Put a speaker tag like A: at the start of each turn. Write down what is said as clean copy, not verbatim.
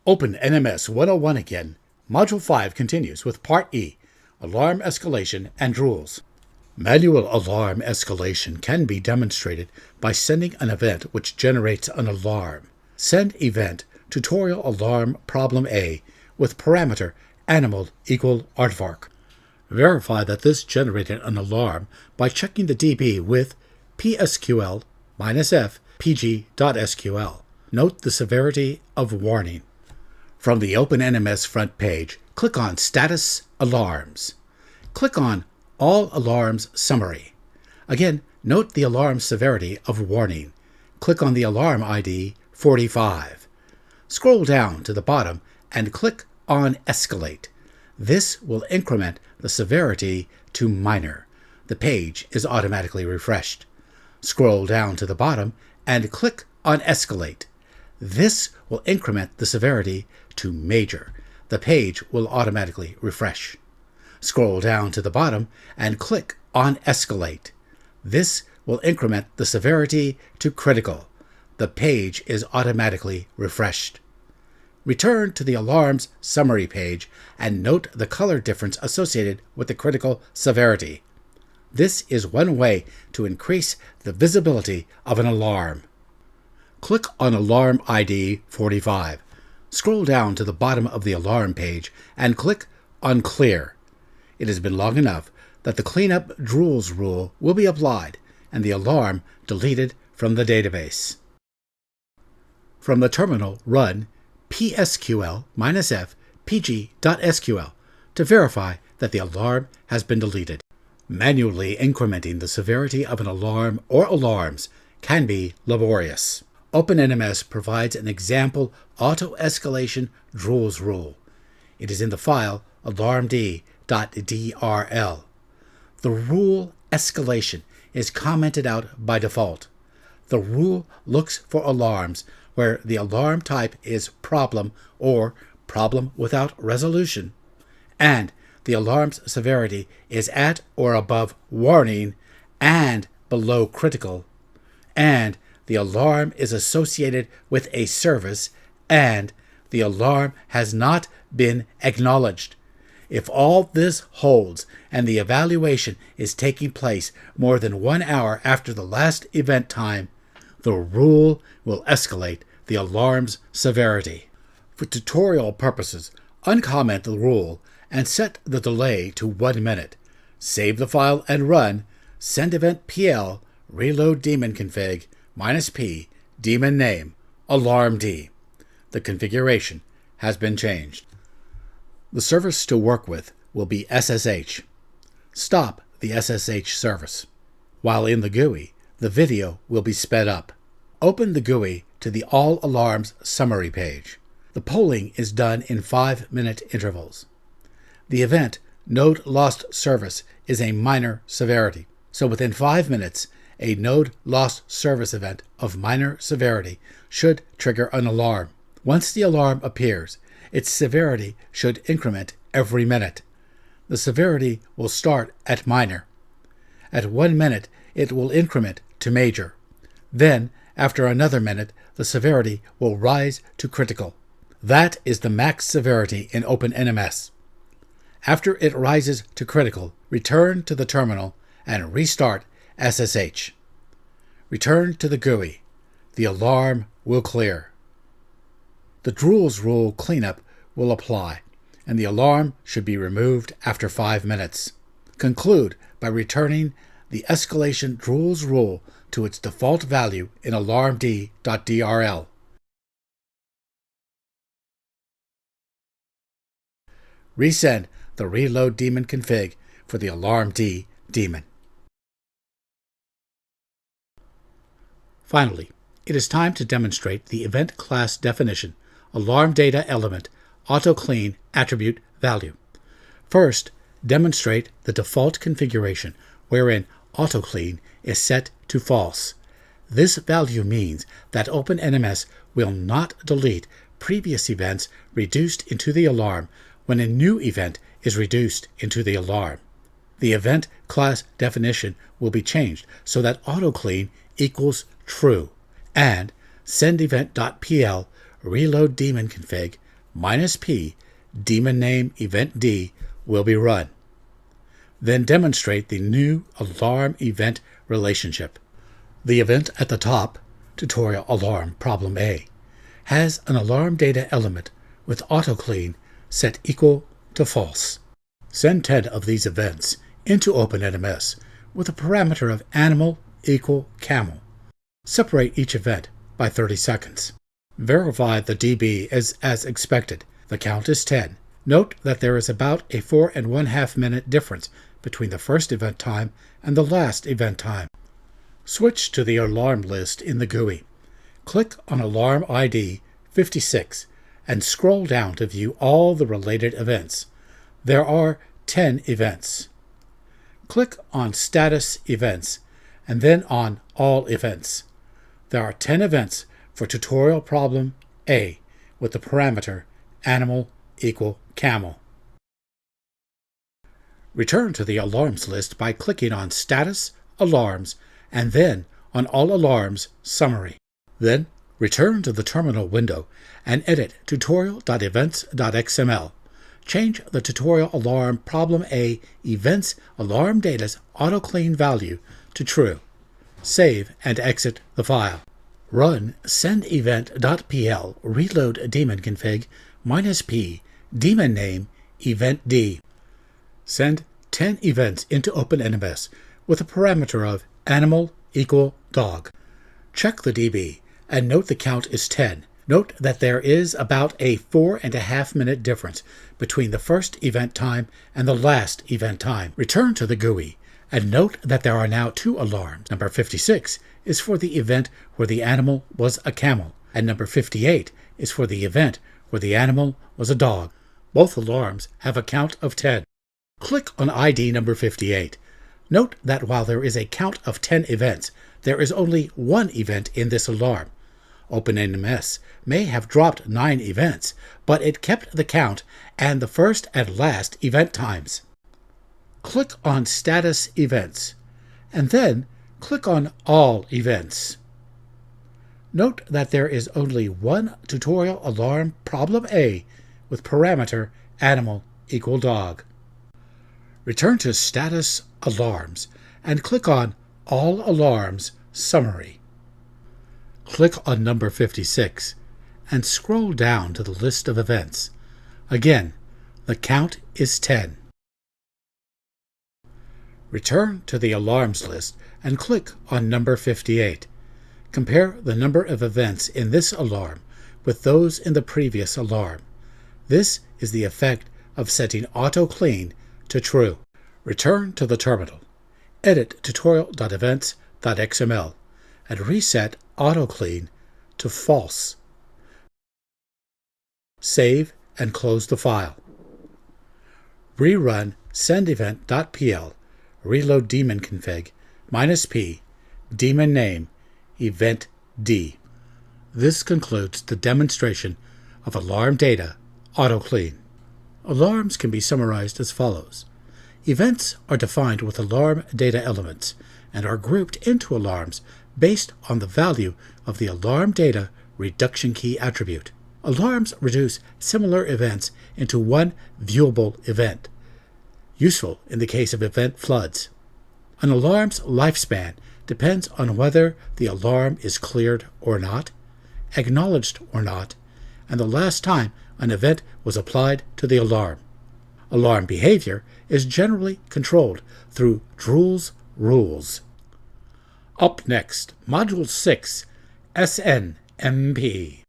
A: Open NMS 101 again. Module 5 continues with Part E, Alarm Escalation and DROOLS. Manual alarm escalation can be demonstrated by sending an event which generates an alarm. Send event tutorial alarm problem A with parameter animal equal aardvark. Verify that this generated an alarm by checking the DB with psql-f pg.sql. Note the severity of warning. From the OpenNMS front page, click on Status Alarms. Click on All Alarms Summary. Again, note the alarm severity of warning. Click on the alarm ID 45. Scroll down to the bottom and click on Escalate. This will increment the severity to minor. The page is automatically refreshed. Scroll down to the bottom and click on Escalate. This will increment the severity to major. The page will automatically refresh. Scroll down to the bottom and click on Escalate. This will increment the severity to critical. The page is automatically refreshed. Return to the Alarms Summary page and note the color difference associated with the critical severity. This is one way to increase the visibility of an alarm. Click on Alarm ID 45. Scroll down to the bottom of the alarm page and click on Clear. It has been long enough that the Cleanup DROOLS rule will be applied and the alarm deleted from the database. From the terminal, run psql-f pg.sql to verify that the alarm has been deleted. Manually incrementing the severity of an alarm or alarms can be laborious. OpenNMS provides an example auto-escalation DROOLS rule. It is in the file alarmd.drl. The rule escalation is commented out by default. The rule looks for alarms where the alarm type is problem or problem without resolution, and the alarm's severity is at or above warning and below critical, and the alarm is associated with a service, and the alarm has not been acknowledged. If all this holds and the evaluation is taking place more than 1 hour after the last event time, the rule will escalate the alarm's severity. For tutorial purposes, uncomment the rule and set the delay to 1 minute. Save the file and run send event pl reload daemon config -p daemon name alarmd. The configuration has been changed. The service to work with will be SSH. Stop the SSH service. While in the GUI, the video will be sped up. Open the GUI to the All Alarms Summary page. The polling is done in 5-minute intervals. The event Node Lost Service is a minor severity, so within 5 minutes, a Node Lost Service event of minor severity should trigger an alarm. Once the alarm appears, its severity should increment every minute. The severity will start at minor. At 1 minute, it will increment to major. Then, after another minute, the severity will rise to critical. That is the max severity in OpenNMS. After it rises to critical, return to the terminal and restart SSH. Return to the GUI. The alarm will clear. The DROOLS rule cleanup will apply, and the alarm should be removed after 5 minutes. Conclude by returning the escalation DROOLS rule to its default value in alarmd.drl. Resend the reload daemon config for the alarmd daemon. Finally, it is time to demonstrate the event class definition, alarm data element, AutoClean attribute value. First, demonstrate the default configuration wherein AutoClean is set to false. This value means that OpenNMS will not delete previous events reduced into the alarm when a new event is reduced into the alarm. The event class definition will be changed so that AutoClean equals true, and send event.pl reload daemon config -p daemon name event D will be run. Then demonstrate the new alarm event relationship. The event at the top, tutorial alarm problem A, has an alarm data element with autoclean set equal to false. Send 10 of these events into opennms with a parameter of animal equal camel. Separate each event by 30 seconds. Verify the DB is as expected. The count is 10. Note that there is about a 4.5 minute difference between the first event time and the last event time. Switch to the alarm list in the GUI. Click on Alarm ID 56 and scroll down to view all the related events. There are 10 events. Click on Status Events and then on All Events. There are 10 events for tutorial problem A with the parameter animal equal camel. Return to the alarms list by clicking on Status, Alarms, and then on All Alarms Summary. Then return to the terminal window and edit Tutorial.events.xml. Change the tutorial alarm problem A events alarm data's autoclean value to true. Save and exit the file. Run send-event.pl reload daemon config -p daemon name event D. Send 10 events into opennms with a parameter of animal equal dog. Check the DB and note the count is 10. Note that there is about a 4.5 minute difference between the first event time and the last event time. Return to the GUI and note that there are now 2 alarms. Number 56 is for the event where the animal was a camel, and number 58 is for the event where the animal was a dog. Both alarms have a count of 10. Click on ID number 58. Note that while there is a count of 10 events, there is only 1 event in this alarm. OpenNMS may have dropped 9 events, but it kept the count and the first and last event times. Click on Status Events, and then click on All Events. Note that there is only 1 tutorial alarm problem A with parameter animal equal dog. Return to Status Alarms and click on All Alarms Summary. Click on number 56 and scroll down to the list of events. Again, the count is 10. Return to the alarms list and click on number 58. Compare the number of events in this alarm with those in the previous alarm. This is the effect of setting autoclean to true. Return to the terminal. Edit Tutorial.events.xml and reset autoclean to false. Save and close the file. Rerun send-event.pl reload daemon config -p daemon name event D. This concludes the demonstration of alarm data autoclean. Alarms can be summarized as follows. Events are defined with alarm data elements and are grouped into alarms based on the value of the alarm data reduction key attribute. Alarms reduce similar events into one viewable event, useful in the case of event floods. An alarm's lifespan depends on whether the alarm is cleared or not, acknowledged or not, and the last time an event was applied to the alarm. Alarm behavior is generally controlled through DROOLS rules. Up next, Module 6, SNMP.